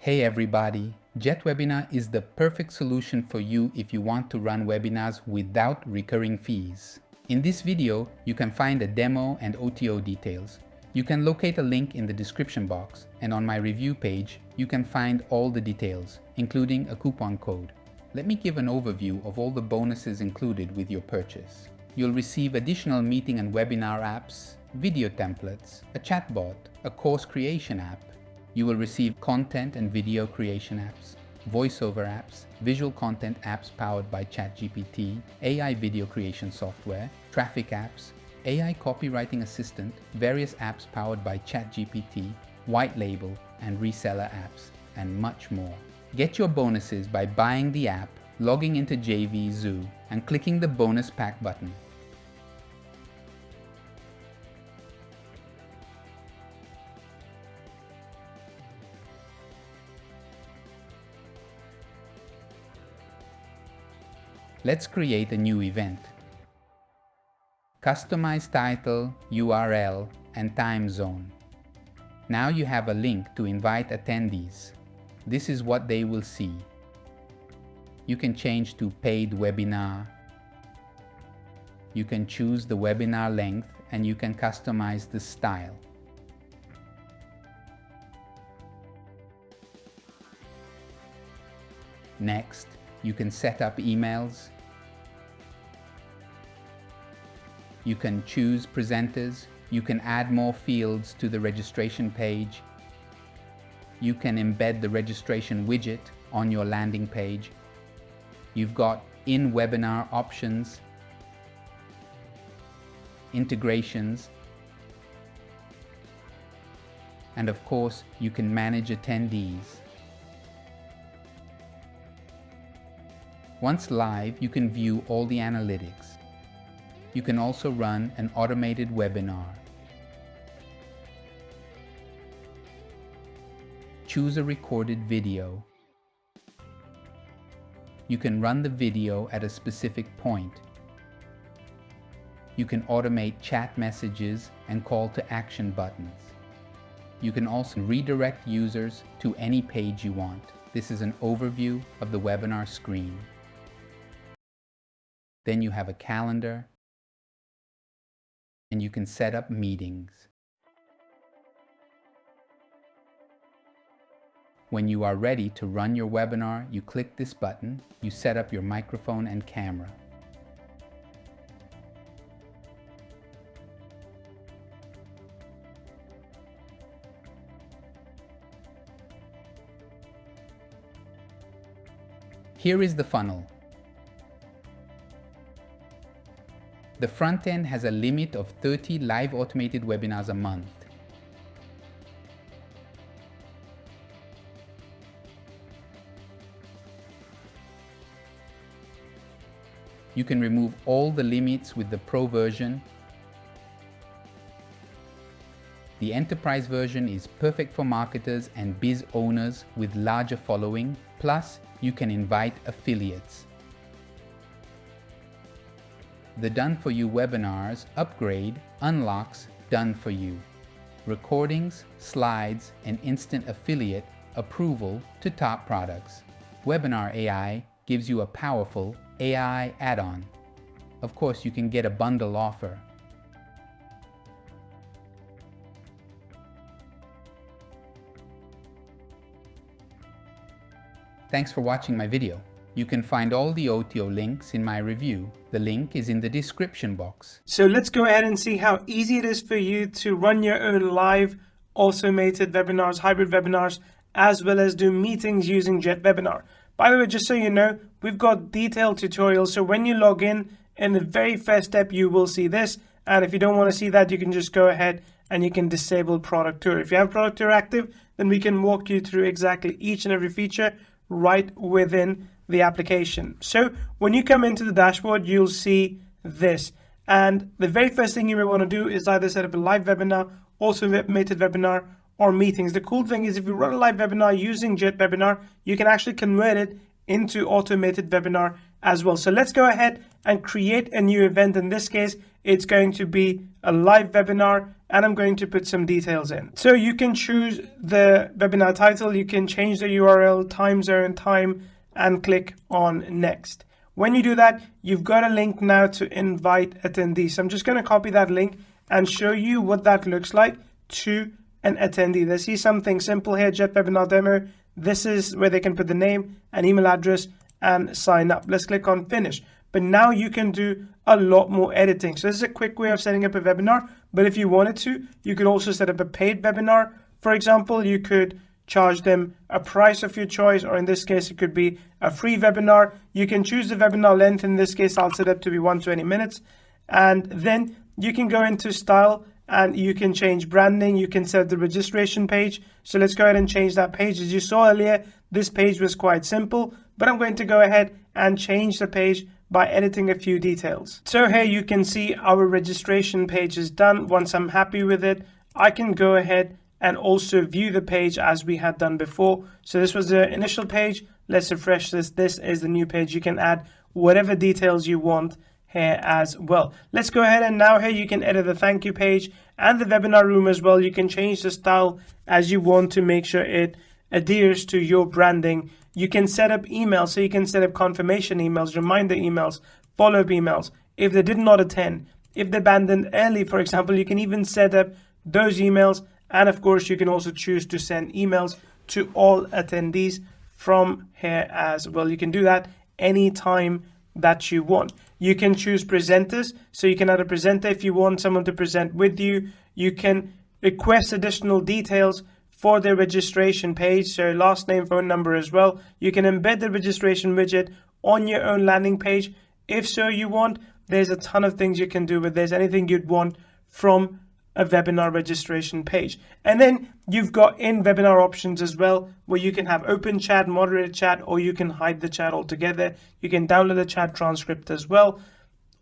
Hey everybody, JetWebinar is the perfect solution for you if you want to run webinars without recurring fees. In this video, you can find a demo and OTO details. You can locate a link in the description box, and on my review page, you can find all the details, including a coupon code. Let me give an overview of all the bonuses included with your purchase. You'll receive additional meeting and webinar apps, video templates, a chatbot, a course creation app. You will receive content and video creation apps, voiceover apps, visual content apps powered by ChatGPT, AI video creation software, traffic apps, AI copywriting assistant, various apps powered by ChatGPT, white label and reseller apps, and much more. Get your bonuses by buying the app, logging into JVZoo, and clicking the bonus pack button. Let's create a new event. Customize title, URL, and time zone. Now you have a link to invite attendees. This is what they will see. You can change to paid webinar. You can choose the webinar length and you can customize the style. Next, you can set up emails. You can choose presenters. You can add more fields to the registration page. You can embed the registration widget on your landing page. You've got in-webinar options, integrations, and of course, you can manage attendees. Once live, you can view all the analytics. You can also run an automated webinar. Choose a recorded video. You can run the video at a specific point. You can automate chat messages and call to action buttons. You can also redirect users to any page you want. This is an overview of the webinar screen. Then you have a calendar, and you can set up meetings. When you are ready to run your webinar, you click this button, you set up your microphone and camera. Here is the funnel. The front end has a limit of 30 live automated webinars a month. You can remove all the limits with the Pro version. The Enterprise version is perfect for marketers and biz owners with larger following, plus you can invite affiliates. The Done For You webinars upgrade unlocks Done For You, recordings, slides, and instant affiliate approval to top products. Webinar AI gives you a powerful AI add-on. Of course, you can get a bundle offer. Thanks for watching my video. You can find all the OTO links in my review. The link is in the description box. So let's go ahead and see how easy it is for you to run your own live automated webinars, hybrid webinars, as well as do meetings using JetWebinar. By the way, just so you know, we've got detailed tutorials. So when you log in the very first step, you will see this. And if you don't want to see that, you can just go ahead and you can disable Product Tour. If you have Product Tour active, then we can walk you through exactly each and every feature right within the application. So when you come into the dashboard, you'll see this. And the very first thing you may want to do is either set up a live webinar, automated webinar, or meetings. The cool thing is if you run a live webinar using JetWebinar, you can actually convert it into automated webinar as well. So let's go ahead and create a new event. In this case, it's going to be a live webinar, and I'm going to put some details in. So you can choose the webinar title, you can change the URL, time zone, time, and click on next. When you do that, you've got a link now to invite attendees. So I'm just going to copy that link and show you what that looks like to an attendee. They see something simple here, JetWebinar Demo. This is where they can put the name and email address and sign up. Let's click on finish. But now you can do a lot more editing. So this is a quick way of setting up a webinar. But if you wanted to, you could also set up a paid webinar. For example, you could charge them a price of your choice, or in this case, it could be a free webinar. You can choose the webinar length. In this case, I'll set it to be 120 minutes. And then you can go into style and you can change branding. You can set the registration page. So let's go ahead and change that page. As you saw earlier, this page was quite simple, but I'm going to go ahead and change the page by editing a few details. So here you can see our registration page is done. Once I'm happy with it, I can go ahead and also view the page as we had done before. So this was the initial page. Let's refresh this. This is the new page. You can add whatever details you want here as well. Let's go ahead, and now here you can edit the thank you page and the webinar room as well. You can change the style as you want to make sure it adheres to your branding. You can set up emails, so you can set up confirmation emails, reminder emails, follow-up emails. If they did not attend, if they abandoned early, for example, you can even set up those emails. And of course, you can also choose to send emails to all attendees from here as well. You can do that anytime that you want. You can choose presenters, so you can add a presenter if you want someone to present with you. You can request additional details for the registration page, so last name, phone number as well. You can embed the registration widget on your own landing page if so you want. There's a ton of things you can do with this, anything you'd want from a webinar registration page. And then you've got in webinar options as well, where you can have open chat, moderated chat, or you can hide the chat altogether. You can download the chat transcript as well.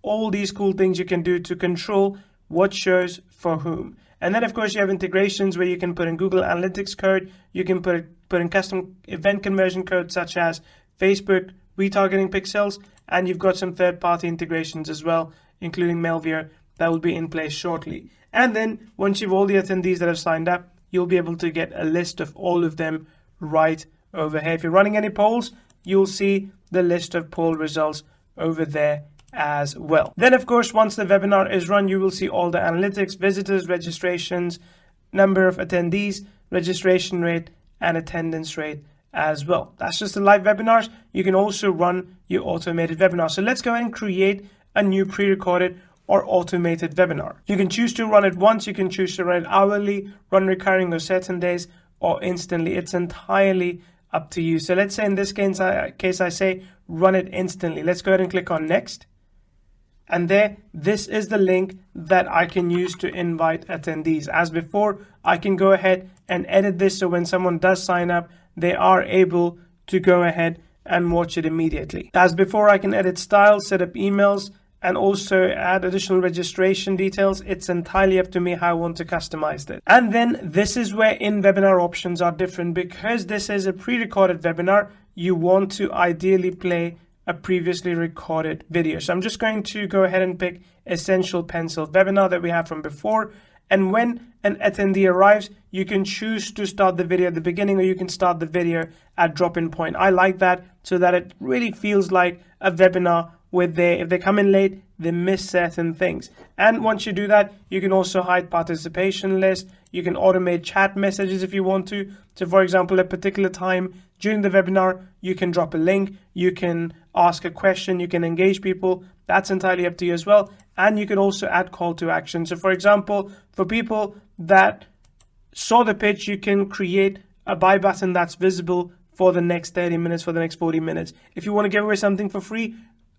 All these cool things you can do to control what shows for whom. And then of course you have integrations where you can put in Google Analytics code. You can put in custom event conversion code such as Facebook retargeting pixels, and you've got some third-party integrations as well, including Mailview, that will be in place shortly. And then once you've all the attendees that have signed up, you'll be able to get a list of all of them right over here. If you're running any polls, you'll see the list of poll results over there as well. Then of course, once the webinar is run, you will see all the analytics, visitors, registrations, number of attendees, registration rate, and attendance rate as well. That's just the live webinars. You can also run your automated webinar. So let's go ahead and create a new pre-recorded or automated webinar. You can choose to run it once, you can choose to run it hourly, run recurring or certain days, or instantly. It's entirely up to you. So let's say in this case I say run it instantly. Let's go ahead and click on next. And there, this is the link that I can use to invite attendees. As before, I can go ahead and edit this so when someone does sign up, they are able to go ahead and watch it immediately. As before, I can edit styles, set up emails, and also add additional registration details. It's entirely up to me how I want to customize it. And then this is where in-webinar options are different. Because this is a pre-recorded webinar, you want to ideally play a previously recorded video. So I'm just going to go ahead and pick Essential Pencil webinar that we have from before. And when an attendee arrives, you can choose to start the video at the beginning, or you can start the video at drop-in point. I like that so that it really feels like a webinar where if they come in late, they miss certain things. And once you do that, you can also hide participation list. You can automate chat messages if you want to. So for example, at a particular time during the webinar, you can drop a link, you can ask a question, you can engage people. That's entirely up to you as well. And you can also add call to action. So for example, for people that saw the pitch, you can create a buy button that's visible for the next 30 minutes, for the next 40 minutes. If you want to give away something for free,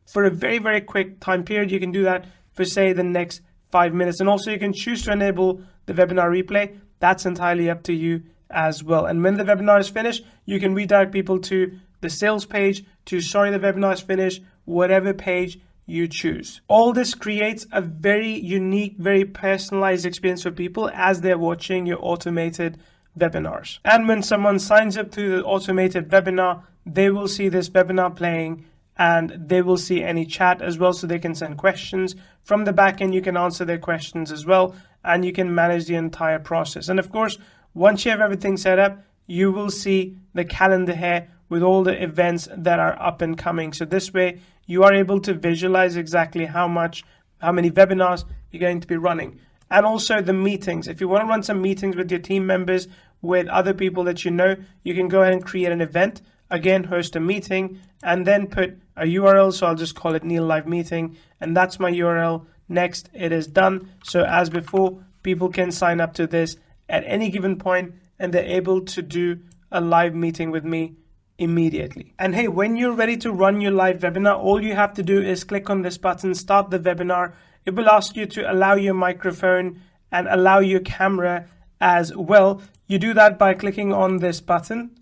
for a very, very quick time period, you can do that for, say, the next 5 minutes. And also you can choose to enable the webinar replay. That's entirely up to you as well. And when the webinar is finished, you can redirect people to the sales page, to sorry, the webinar is finished, whatever page you choose. All this creates a very unique, very personalized experience for people as they're watching your automated webinars. And when someone signs up to the automated webinar, they will see this webinar playing and they will see any chat as well, so they can send questions. From the back end, you can answer their questions as well, and you can manage the entire process. And of course, once you have everything set up, you will see the calendar here with all the events that are up and coming. So this way, you are able to visualize exactly how many webinars you're going to be running. And also the meetings. If you want to run some meetings with your team members, with other people that you know, you can go ahead and create an event. Again, host a meeting and then put a URL. So I'll just call it Neil Live Meeting, and that's my URL. Next, it is done. So as before, people can sign up to this at any given point, and they're able to do a live meeting with me immediately. And hey, when you're ready to run your live webinar, all you have to do is click on this button, start the webinar. It will ask you to allow your microphone and allow your camera as well. You do that by clicking on this button.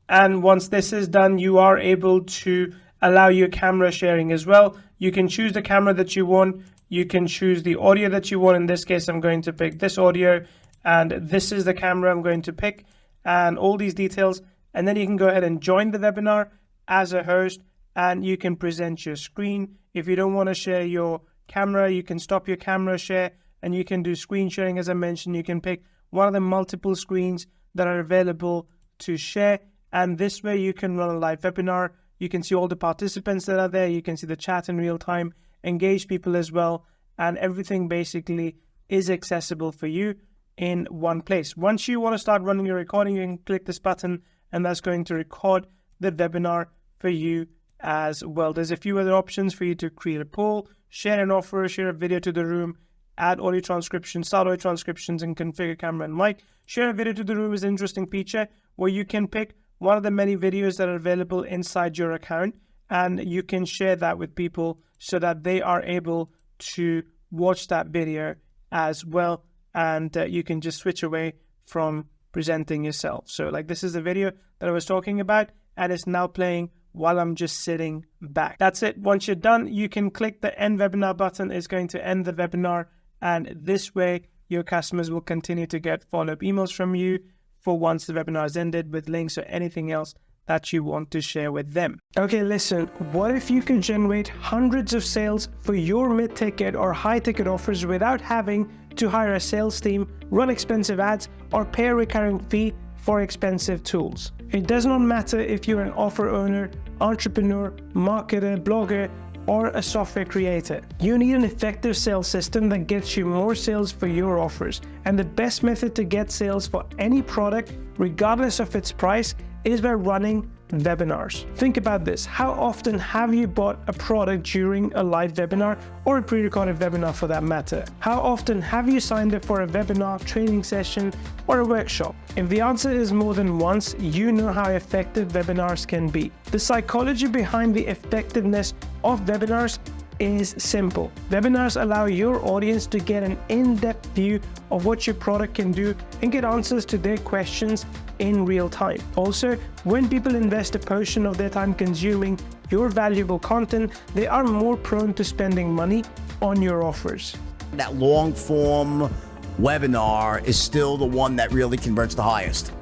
And once this is done, you are able to allow your camera sharing as well. You can choose the camera that you want. You can choose the audio that you want. In this case, I'm going to pick this audio, and this is the camera I'm going to pick, and all these details. And then you can go ahead and join the webinar as a host, and you can present your screen. If you don't want to share your camera, you can stop your camera share, and you can do screen sharing. As I mentioned, you can pick one of the multiple screens that are available to share. And this way you can run a live webinar. You can see all the participants that are there. You can see the chat in real time, engage people as well. And everything basically is accessible for you in one place. Once you want to start running your recording, you can click this button, and that's going to record the webinar for you as well. There's a few other options for you to create a poll, share an offer, share a video to the room, add audio transcription, start audio transcriptions, and configure camera and mic. Share a video to the room is an interesting feature where you can pick one of the many videos that are available inside your account, and you can share that with people so that they are able to watch that video as well, and you can just switch away from presenting yourself. So like, this is the video that I was talking about, and it's now playing while I'm just sitting back. That's it. Once you're done, you can click the end webinar button. It's going to end the webinar, and this way your customers will continue to get follow-up emails from you for once the webinar is ended, with links or anything else that you want to share with them. Okay, listen, what if you can generate hundreds of sales for your mid-ticket or high-ticket offers without having to hire a sales team, run expensive ads, or pay a recurring fee for expensive tools? It does not matter if you're an offer owner, entrepreneur, marketer, blogger, or a software creator. You need an effective sales system that gets you more sales for your offers. And the best method to get sales for any product, regardless of its price, is by running webinars. Think about this. How often have you bought a product during a live webinar, or a pre-recorded webinar for that matter? How often have you signed up for a webinar, training session, or a workshop? If the answer is more than once, you know how effective webinars can be. The psychology behind the effectiveness of webinars is simple. Webinars allow your audience to get an in-depth view of what your product can do and get answers to their questions in real time. Also, when people invest a portion of their time consuming your valuable content, they are more prone to spending money on your offers. That long form webinar is still the one that really converts the highest.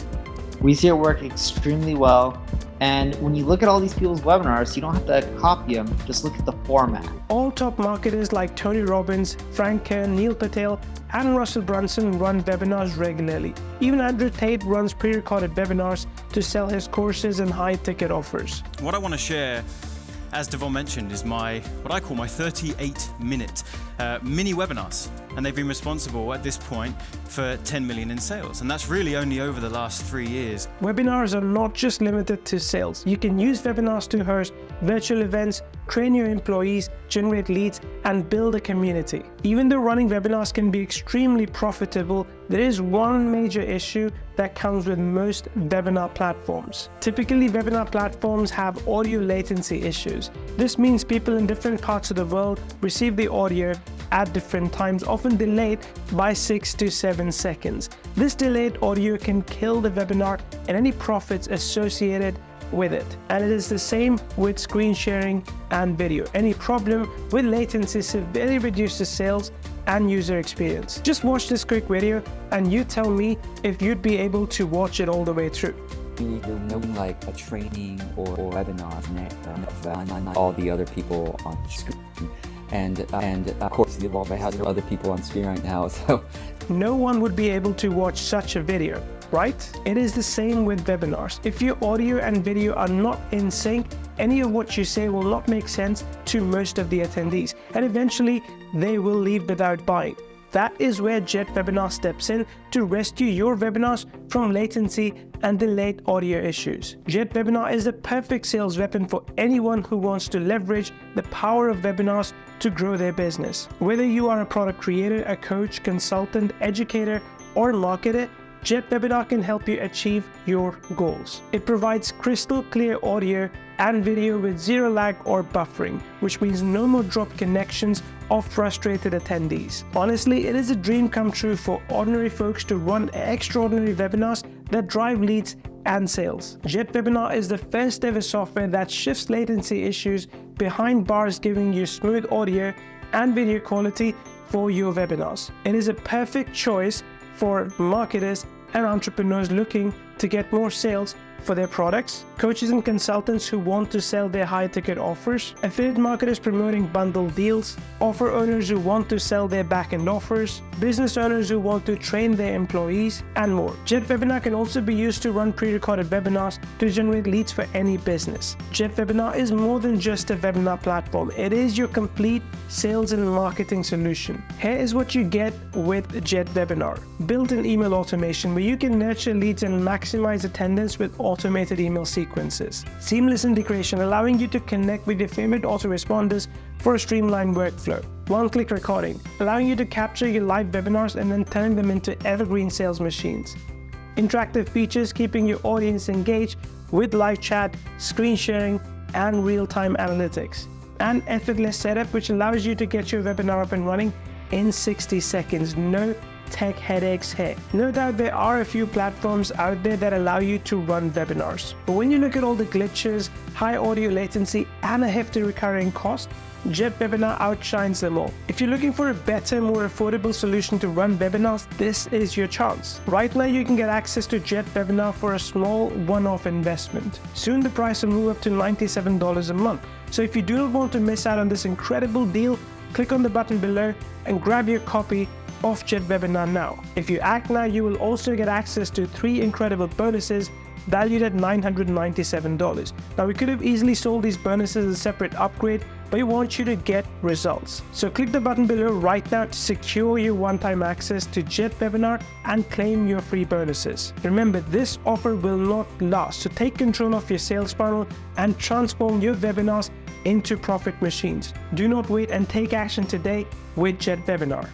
We see it work extremely well. And when you look at all these people's webinars, you don't have to copy them, just look at the format. All top marketers like Tony Robbins, Frank Kern, Neil Patel, and Russell Brunson run webinars regularly. Even Andrew Tate runs pre-recorded webinars to sell his courses and high-ticket offers. What I want to share, as Devon mentioned, is what I call my 38-minute mini webinars. And they've been responsible at this point for 10 million in sales. And that's really only over the last 3 years. Webinars are not just limited to sales. You can use webinars to host virtual events, train your employees, generate leads, and build a community. Even though running webinars can be extremely profitable, there is one major issue that comes with most webinar platforms. Typically, webinar platforms have audio latency issues. This means people in different parts of the world receive the audio at different times, often delayed by 6 to 7 seconds. This delayed audio can kill the webinar and any profits associated with it. And it is the same with screen sharing and video. Any problem with latency severely reduces sales and user experience. Just watch this quick video and you tell me if you'd be able to watch it all the way through. you're knowing like a training or webinar, all the other people on screen. And of course, you've also had other people on screen right now, so. No one would be able to watch such a video, right? It is the same with webinars. If your audio and video are not in sync, any of what you say will not make sense to most of the attendees, and eventually they will leave without buying. That is where JetWebinar steps in to rescue your webinars from latency and delayed audio issues. JetWebinar is the perfect sales weapon for anyone who wants to leverage the power of webinars to grow their business. Whether you are a product creator, a coach, consultant, educator, or marketer, JetWebinar can help you achieve your goals. It provides crystal clear audio and video with zero lag or buffering, which means no more dropped connections or frustrated attendees. Honestly, it is a dream come true for ordinary folks to run extraordinary webinars that drive leads and sales. JetWebinar is the first ever software that shifts latency issues behind bars, giving you smooth audio and video quality for your webinars. It is a perfect choice for marketers and entrepreneurs looking to get more sales for their products, coaches and consultants who want to sell their high-ticket offers, affiliate marketers promoting bundle deals, offer owners who want to sell their back-end offers, business owners who want to train their employees, and more. JetWebinar can also be used to run pre-recorded webinars to generate leads for any business. JetWebinar is more than just a webinar platform. It is your complete sales and marketing solution. Here is what you get with JetWebinar. Built-in email automation where you can nurture leads and maximize attendance with automated email sequences. Seamless integration allowing you to connect with your favorite autoresponders for a streamlined workflow. One-click recording allowing you to capture your live webinars and then turn them into evergreen sales machines. Interactive features keeping your audience engaged with live chat, screen sharing, and real-time analytics. And effortless setup which allows you to get your webinar up and running in 60 seconds. No tech headaches here. No doubt there are a few platforms out there that allow you to run webinars. But when you look at all the glitches, high audio latency, and a hefty recurring cost, JetWebinar outshines them all. If you're looking for a better, more affordable solution to run webinars, this is your chance. Right now you can get access to JetWebinar for a small one-off investment. Soon the price will move up to $97 a month. So if you do not want to miss out on this incredible deal, click on the button below and grab your copy of JetWebinar now. If you act now, you will also get access to 3 incredible bonuses valued at $997. Now we could have easily sold these bonuses as a separate upgrade, but we want you to get results. So click the button below right now to secure your one-time access to JetWebinar and claim your free bonuses. Remember, this offer will not last, so take control of your sales funnel and transform your webinars into profit machines. Do not wait and take action today with JetWebinar.